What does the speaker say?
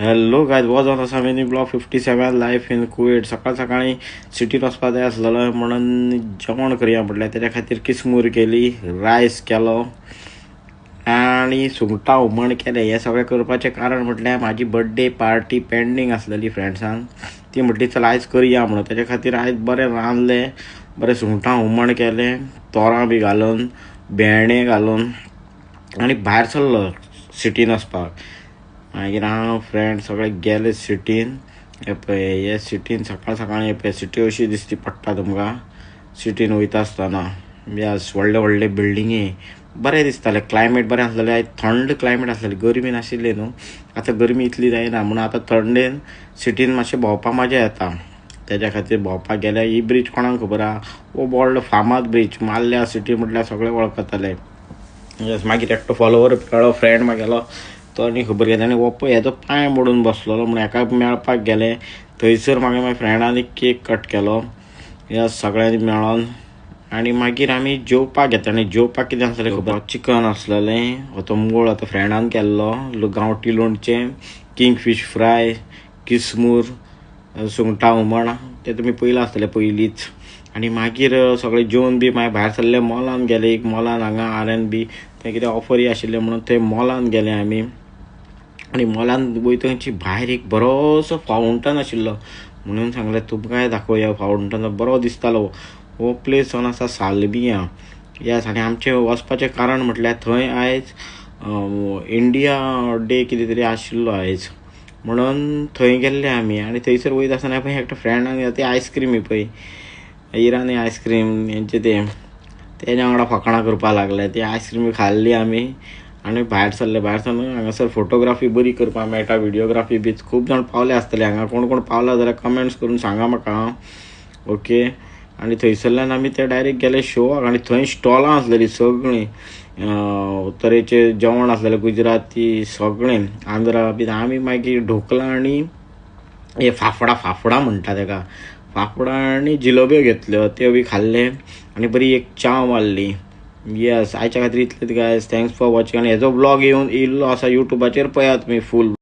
Hello guys, was on असा mini blog 57 life in Kuwait. सकाळी सिटीत वचपा जाय आसलेलो म्हणून जेवण करूया म्हटलें. तेच्या खातीर किसमूर केली, रायस केलो आणि सुंगटां हुमण केलें. हें सगळें करपाचें कारण म्हटल्यार म्हाजी बर्थडे पार्टी पेंडींग आसलेली फ्रेंड्सान. ती म्हटली चल आयज करुया म्हणून. तेच्या खातीर आयज बरें रांदलें, बरें सुंगटां हुमण केलें, तोरां बी घालून, भेंडे घालून आनी भायर सरलो सिटीन वचपाक. मागीर हांव फ्रेंड सगळे गेले सिटीन. हे सिटीन सकाळी हे पळय सिटी अशी दिसती पडटा तुमकां सिटीन वयता आसतना. यस, व्हडले बिल्डिंगी बरें दिसताले. क्लायमेट बरें आसलेलें. आयज थंड क्लायमेट आसलेली, गरमी नाशिल्ली न्हू. आतां गरमी इतली जायना म्हणून आतां थंडेन सिटीन मातशें भोंवपाक मजा येता. तेच्या खातीर भोंवपाक गेले. ही ब्रीज कोणाक खबर आहा? हो व्हडलो फामाद ब्रीज. मारल्या सिटी म्हटल्यार सगळे वळखताले. यस, मागीर एकटो फॉलोवर मेळ्ळो, फ्रेंड म्हागेलो. तो आनी खबर घेता आनी हो पळय हेजो पांय मोडून बसलेलो म्हणून हेका मेळपाक गेले. थंयसर म्हाज्या फ्रेंडांनी केक कट केलो. यस, सगळ्यांनी मेळोन. आनी मागीर आमी जेवपाक घेता. आनी जेवपाक कितें आसलें खबर? चिकन आसलेलें. हो तो मूळ आतां फ्रेंडान केल्लो. गांवठी लोणचें, किंगफीश फ्राय, किसमूर, सुंगटां हुमण तें तुमी पयलां आसतलें पयलींच. आनी मागीर सगळें जेवन बी मागीर भायर सरले. मॉलान गेले. एक मॉलान हांगा R&B थंय कितें ऑफरी आशिल्लें म्हणून थंय मॉलान गेले आमी. आनी मॉलान वयतची भायर एक बरोसो फावंटन आशिल्लो म्हणून सांगलें तुमकांय दाखोवया. फावंटन बरो दिसतालो. हो प्लेस जावन आसा सालबिया. यस, आनी आमचें वचपाचें कारण म्हटल्यार थंय आयज इंडिया डे कितें तरी आशिल्लो आयज म्हणून थंय गेल्ले आमी. आनी थंयसर वयता आसतना पळय एकटो फ्रेंडान ती आयस्क्रीम पळय इराणी आयस्क्रीम हेंचे तेज्या वांगडा फकाणां करपाक लागले. ती आयस्क्रीम खाल्ली आमी आनी भायर सरले. हांगासर फोटोग्राफी बरी करपाक मेळटा, व्हिडिओग्राफी बी. खूब जाण पावले आसतले हांगा. कोण पावला जाल्यार कमेंट्स करून सांगा म्हाका. ओके. आनी थंयसरल्यान आमी ते डायरेक्ट गेले शोवाक. आनी थंय स्टॉलां आसलेलीं सगळीं तरेचें जेवण आसलेलें, गुजराती सगळें, आंध्रा बी. आमी मागीर ढोकला आनी हे फाफडा म्हणटा तेका, फाफडा आनी जिलोब्यो घेतल्यो. त्यो बी खाल्ले आनी बरी एक च्या मारली. यस, आयच्या खातीर इतलेंच गायज. Thanks for watching. आनी हेजो ब्लॉग येयल्लो आसा युट्यूबाचेर, पळयात तुमी फूल.